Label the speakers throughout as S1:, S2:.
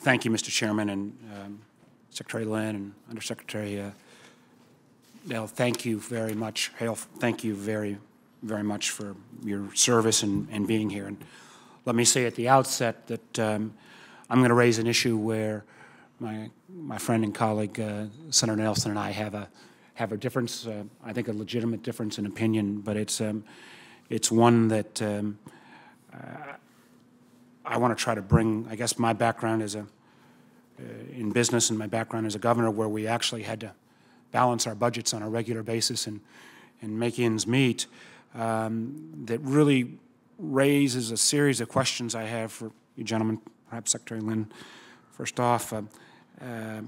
S1: Thank you, Mr. Chairman, and Secretary Lynn and Undersecretary Dale. Thank you very much. Hale, thank you very much for your service and being here. And let me say at the outset that I'm going to raise an issue where my friend and colleague Senator Nelson and I have a difference. I think a legitimate difference in opinion, but it's one that I want to try to bring. I guess my background is in business and my background as a governor, where we actually had to balance our budgets on a regular basis and make ends meet. That really raises a series of questions I have for you gentlemen, perhaps Secretary Lynn. First off, that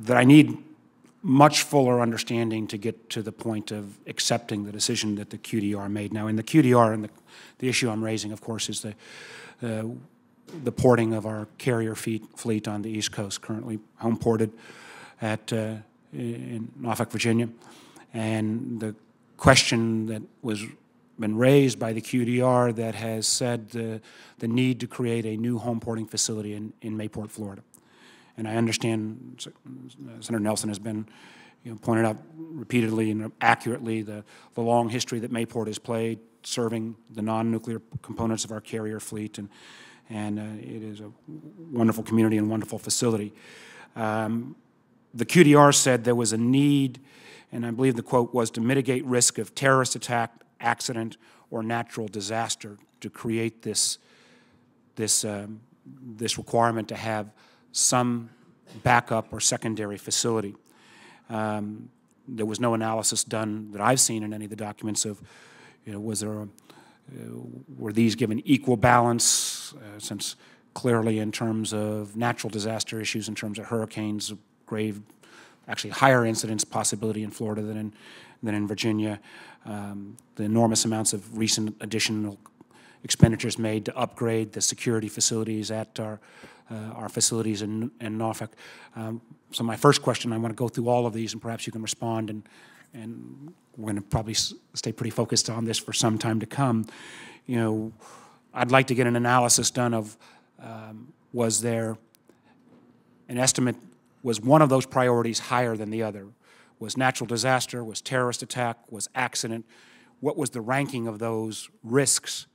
S1: I need much fuller understanding to get to the point of accepting the decision that the QDR made. Now, in the QDR, and the issue I'm raising, of course, is the porting of our carrier fleet on the East Coast, currently home ported in Norfolk, Virginia. And the question that was been raised by the QDR that has said the need to create a new home porting facility in Mayport, Florida. And I understand Senator Nelson has been pointed out repeatedly and accurately the long history that Mayport has played serving the non-nuclear components of our carrier fleet, and it is a wonderful community and wonderful facility. The QDR said there was a need, and I believe the quote was, to mitigate risk of terrorist attack, accident, or natural disaster, to create this requirement to have some backup or secondary facility. There was no analysis done that I've seen in any of the documents of, were these given equal balance, since clearly in terms of natural disaster issues, in terms of hurricanes, grave, actually higher incidence possibility in Florida than in Virginia. The enormous amounts of recent additional expenditures made to upgrade the security facilities at our facilities in Norfolk. So my first question, I want to go through all of these, and perhaps you can respond, and we're going to probably stay pretty focused on this for some time to come. I'd like to get an analysis done of was there an estimate, was one of those priorities higher than the other? Was natural disaster, was terrorist attack, was accident? What was the ranking of those risks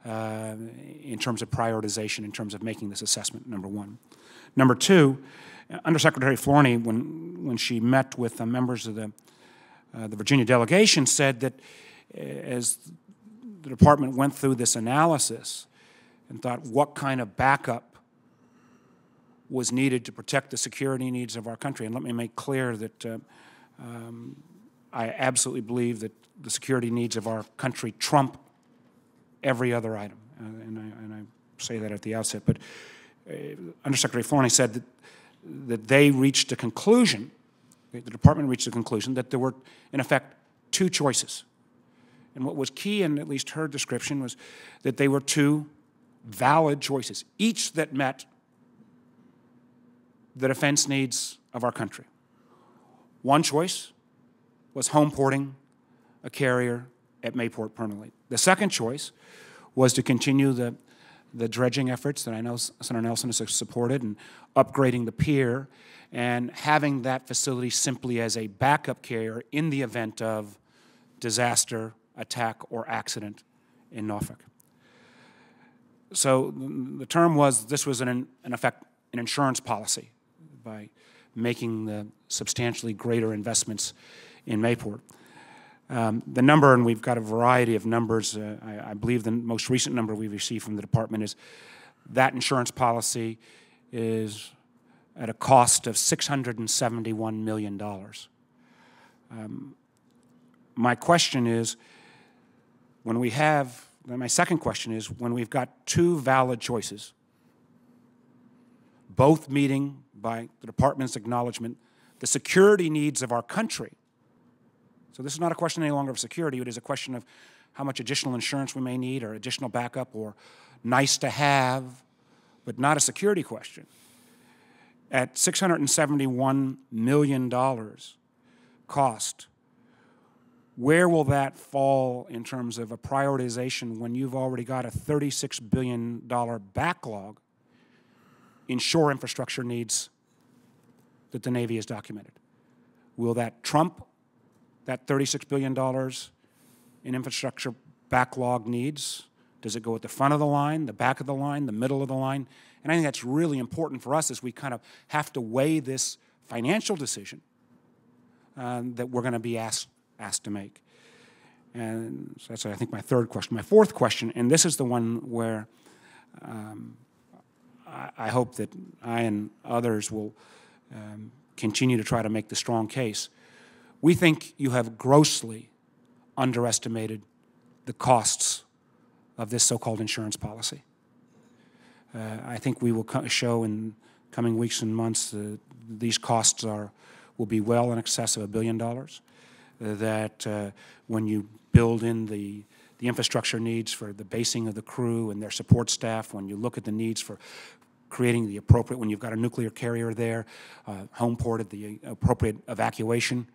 S1: in terms of prioritization, in terms of making this assessment, number one? Number two, Undersecretary Flournoy, when she met with the members of the Virginia delegation, said that as the department went through this analysis and thought what kind of backup was needed to protect the security needs of our country. And let me make clear that I absolutely believe that the security needs of our country trump every other item, and I say that at the outset. But Undersecretary Flournoy said that they reached a conclusion, the department reached a conclusion that there were, in effect, two choices. And what was key in at least her description was that they were two valid choices, each that met the defense needs of our country. One choice was home porting a carrier at Mayport permanently. The second choice was to continue the dredging efforts that I know Senator Nelson has supported, and upgrading the pier and having that facility simply as a backup carrier in the event of disaster, attack, or accident in Norfolk. So the term was, this was in effect an insurance policy by making the substantially greater investments in Mayport. The number, and we've got a variety of numbers, I believe the most recent number we've received from the department is that insurance policy is at a cost of $671 million. My question is, my second question is, when we've got two valid choices, both meeting, by the department's acknowledgement, the security needs of our country. So this is not a question any longer of security, it is a question of how much additional insurance we may need, or additional backup, or nice to have, but not a security question. At $671 million cost, where will that fall in terms of a prioritization when you've already got a $36 billion backlog inshore infrastructure needs that the Navy has documented? Will that trump that $36 billion in infrastructure backlog needs? Does it go at the front of the line, the back of the line, the middle of the line? And I think that's really important for us as we kind of have to weigh this financial decision that we're going to be asked to make. And so that's, I think, my third question. My fourth question, and this is the one where I hope that I and others will continue to try to make the strong case. We think you have grossly underestimated the costs of this so-called insurance policy. I think we will show in coming weeks and months that these costs will be well in excess of $1 billion. That when you build in the infrastructure needs for the basing of the crew and their support staff, when you look at the needs for creating the appropriate, when you've got a nuclear carrier there, home ported, the appropriate evacuation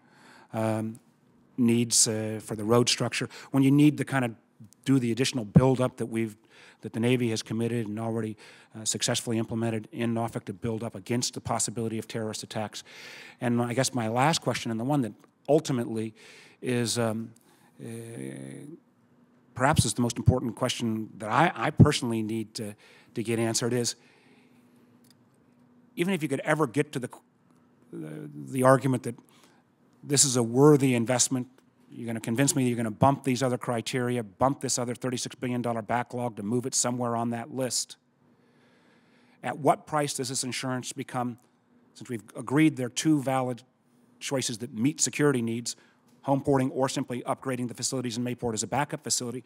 S1: needs for the road structure, when you need to kind of do the additional build-up that the Navy has committed and already successfully implemented in Norfolk to build up against the possibility of terrorist attacks. And I guess my last question, and the one that ultimately is perhaps is the most important question that I personally need to get answered, is even if you could ever get to the argument that this is a worthy investment, you're going to convince me that you're going to bump these other criteria, bump this other $36 billion backlog to move it somewhere on that list. At what price does this insurance become, since we've agreed there are two valid choices that meet security needs, home porting or simply upgrading the facilities in Mayport as a backup facility?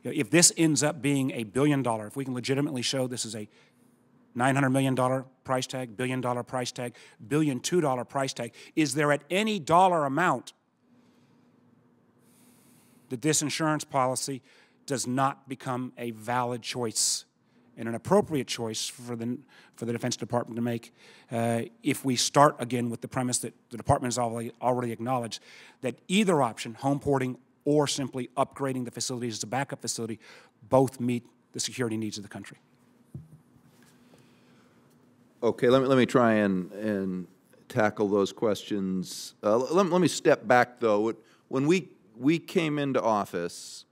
S1: You know, if this ends up being $1 billion, if we can legitimately show this is a $900 million price tag, $1 billion price tag, $1.2 billion price tag, is there at any dollar amount that this insurance policy does not become a valid choice and an appropriate choice for the Defense Department to make if we start again with the premise that the Department has already acknowledged that either option, home porting or simply upgrading the facilities as a backup facility, both meet the security needs of the country?
S2: Okay, let me try and tackle those questions. Let me step back, though. When we came into office,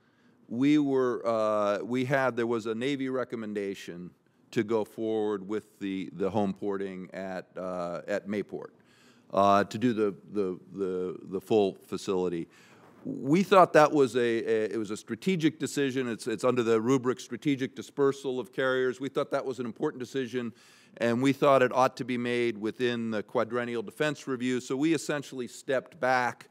S2: there was a Navy recommendation to go forward with the home porting at Mayport to do the full facility. We thought that was it was a strategic decision. It's under the rubric strategic dispersal of carriers. We thought that was an important decision, and we thought it ought to be made within the quadrennial defense review. So we essentially stepped back.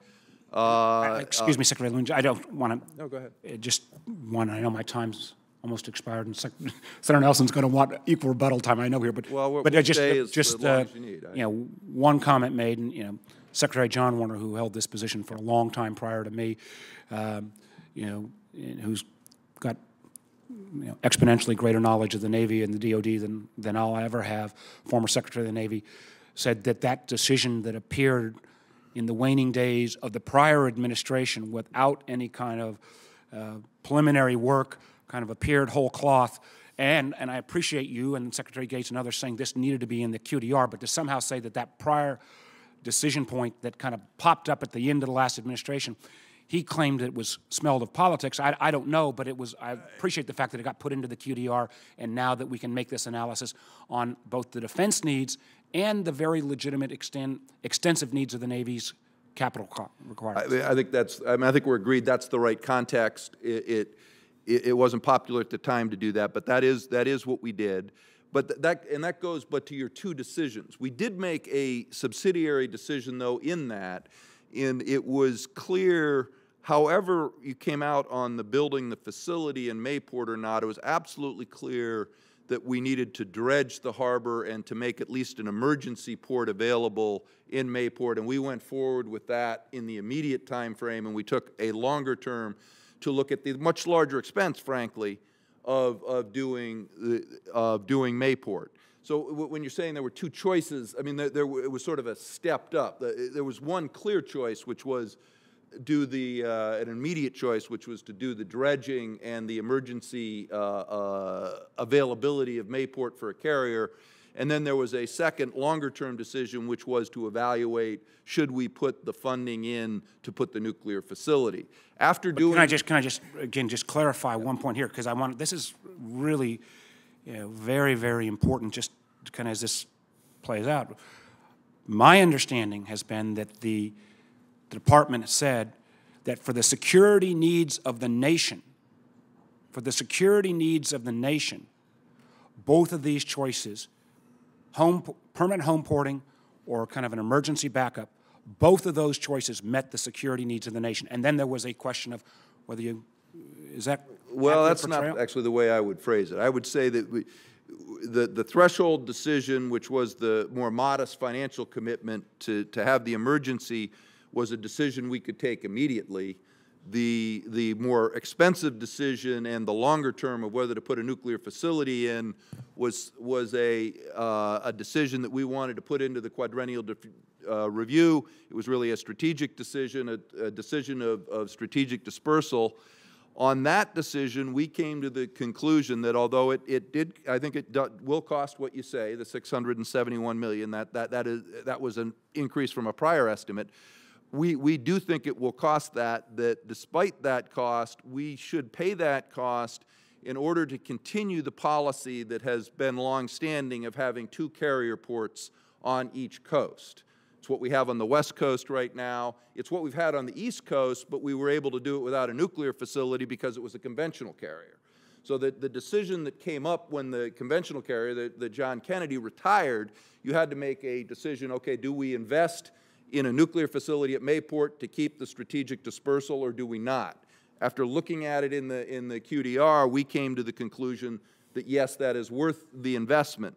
S1: Excuse me, Secretary Lynch, I don't want to.
S2: No, go ahead.
S1: I know my time's almost expired, and Senator Nelson's going to want equal rebuttal time. I know here, but just one comment made, and Secretary John Warner, who held this position for a long time prior to me, who's got exponentially greater knowledge of the Navy and the DoD than I'll ever have, former Secretary of the Navy, said that decision that appeared in the waning days of the prior administration without any kind of preliminary work, kind of appeared whole cloth. And I appreciate you and Secretary Gates and others saying this needed to be in the QDR, but to somehow say that prior decision point that kind of popped up at the end of the last administration, he claimed it was smelled of politics. I don't know, but I appreciate the fact that it got put into the QDR, and now that we can make this analysis on both the defense needs and the very legitimate extensive needs of the Navy's capital requirements.
S2: I think we're agreed that's the right context. It wasn't popular at the time to do that, but that is what we did. But that goes to your two decisions. We did make a subsidiary decision, though, in that, and it was clear, however you came out on the building the facility in Mayport or not, it was absolutely clear that we needed to dredge the harbor and to make at least an emergency port available in Mayport, and we went forward with that in the immediate time frame, and we took a longer term to look at the much larger expense, frankly, of doing Mayport. So when you're saying there were two choices, I mean, it was sort of a stepped up. There was one clear choice, which was do an immediate choice, which was to do the dredging and the emergency availability of Mayport for a carrier. And then there was a second, longer-term decision, which was to evaluate, should we put the funding in to put the nuclear facility. After doing...
S1: Can I just, again, just clarify one point here, because this is really, very, very important, just kind of as this plays out. My understanding has been that the department said that for the security needs of the nation, both of these choices, permanent home porting or kind of an emergency backup, both of those choices met the security needs of the nation. And then there was a question of whether is that...
S2: Well, that's not actually the way I would phrase it. I would say that the threshold decision, which was the more modest financial commitment to have the emergency, was a decision we could take immediately. The more expensive decision and the longer term of whether to put a nuclear facility in was a decision that we wanted to put into the quadrennial review. It was really a strategic decision, a decision of strategic dispersal. On that decision, we came to the conclusion that although it did, I think it will cost what you say, the $671 million, that was an increase from a prior estimate. We do think it will cost that despite that cost, we should pay that cost in order to continue the policy that has been longstanding of having 2 carrier ports on each coast. It's what we have on the West Coast right now. It's what we've had on the East Coast, but we were able to do it without a nuclear facility because it was a conventional carrier. So the decision that came up when the conventional carrier, the John Kennedy, retired, you had to make a decision, okay, do we invest in a nuclear facility at Mayport to keep the strategic dispersal, or do we not? After looking at it in the QDR, we came to the conclusion that yes, that is worth the investment.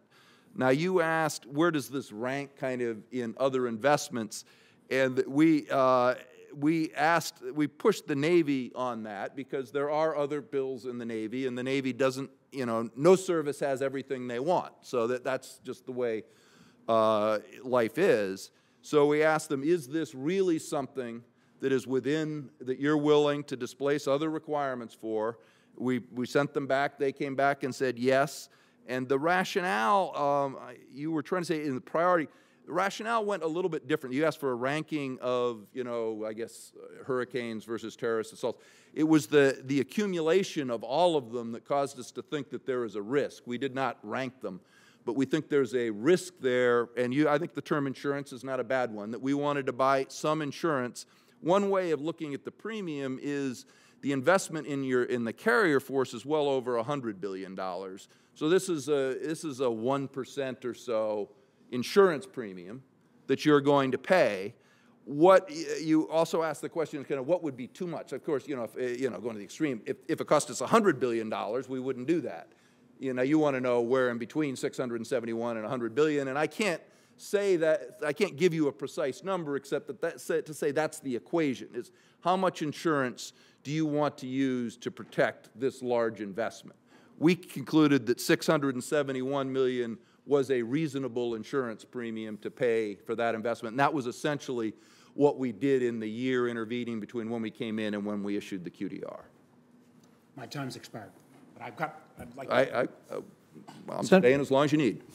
S2: Now, you asked, where does this rank kind of in other investments? And we pushed the Navy on that because there are other bills in the Navy, and the Navy doesn't, no service has everything they want. So that's just the way life is. So we asked them, is this really something that is that you're willing to displace other requirements for? We sent them back. They came back and said yes. And the rationale, you were trying to say in the priority, the rationale went a little bit different. You asked for a ranking of, I guess, hurricanes versus terrorist assaults. It was the accumulation of all of them that caused us to think that there is a risk. We did not rank them, but we think there's a risk there. And I think the term insurance is not a bad one, that we wanted to buy some insurance. One way of looking at the premium is the investment in the carrier force is well over $100 billion. So this is a 1% or so insurance premium that you're going to pay. What you also asked the question is kind of what would be too much. Of course, if, going to the extreme, if it cost us $100 billion, we wouldn't do that. You want to know where in between 671 and 100 billion, and I can't say that, I can't give you a precise number except to say that's the equation, is how much insurance do you want to use to protect this large investment? We concluded that $671 million was a reasonable insurance premium to pay for that investment, and that was essentially what we did in the year intervening between when we came in and when we issued the QDR.
S1: My time's expired, but I'd like
S2: I'm staying as long as you need.